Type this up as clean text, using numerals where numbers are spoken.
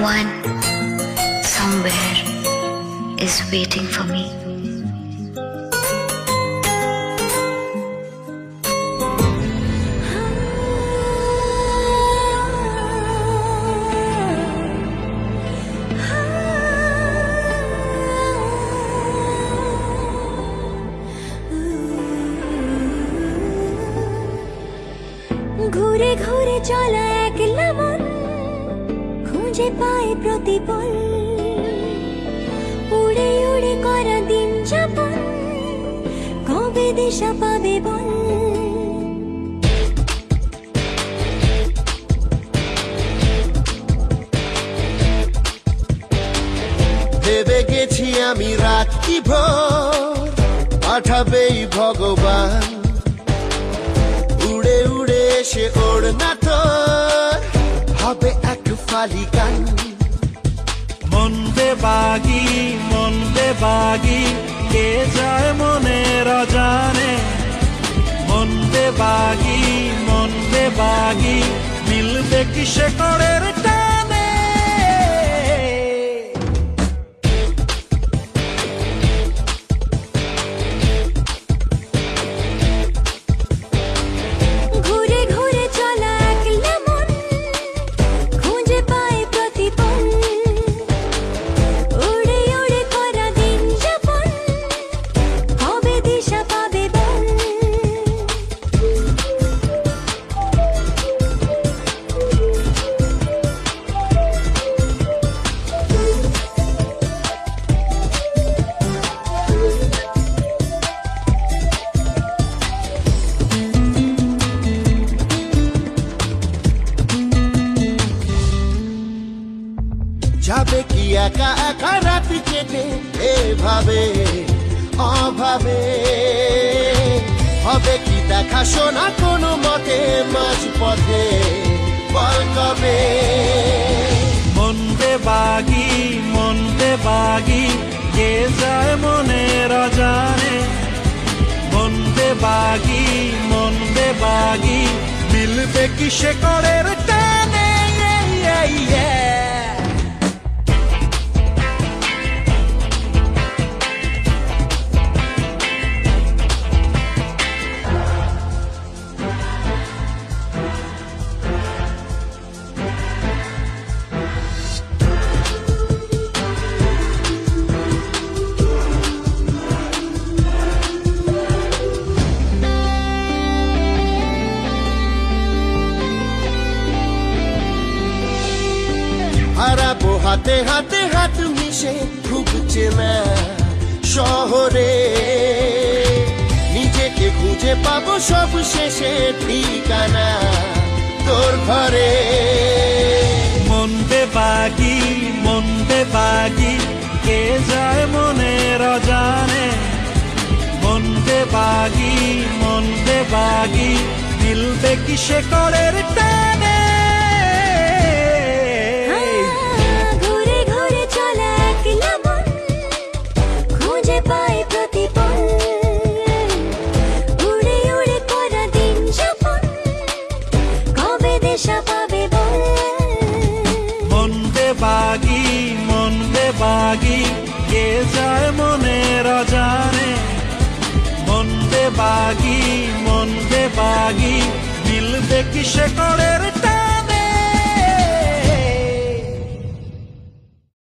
Someone, somewhere is waiting for me. ঘুরে ঘুরে চলা একলা মন খুঁজে পায় প্রতিপল, উড়ে উড়ে করা দিন যাপন কবে দিশা পাবে বল। ভেবে গেছি আমি রাত্রি ভোর পাঠাবেই ভগবান, উড়ে উড়ে এসে ওর না তোর হবে এক ফালি গান। মন বেবাগি কে যায় মনের অজানে, মন বেবাগি মিলবে কি সে করের টানে। ঘুরে ঘুরে চলা একলা মন খুঁজে পায় প্রতিপল, উড়ে উড়ে করা দিন যাপন কবে দিশা পাবে বল। যাবে কি একা একা রাত কেটে এভাবে অভাবে, হবে কি দেখা শোনা কোনো মতে মাঝ পথে বল কবে। মন বেবাগি কে যায় মনের অজানে, মন বেবাগি মিলবে কি সে করের টানে। হারাবো হাতে হাতে হাত মিশে খুব চেনা শহরে, নিজেকে খুঁজে পাবো সব শেষে ঠিকানা তোর ঘরে। মন বেবাগি কে যায় মনের অজানে, মন বেবাগি মিলবে কি সে করের টানে। ঘুরে ঘুরে চলা একলা মন খুঁজে পায় প্রতিপল, উড়ে উড়ে করা দিন যাপন কবে দিশা পাবে বল। মন বেবাগি কে যায় মনের অজানে, মন বেবাগি মিলবে কি সে করে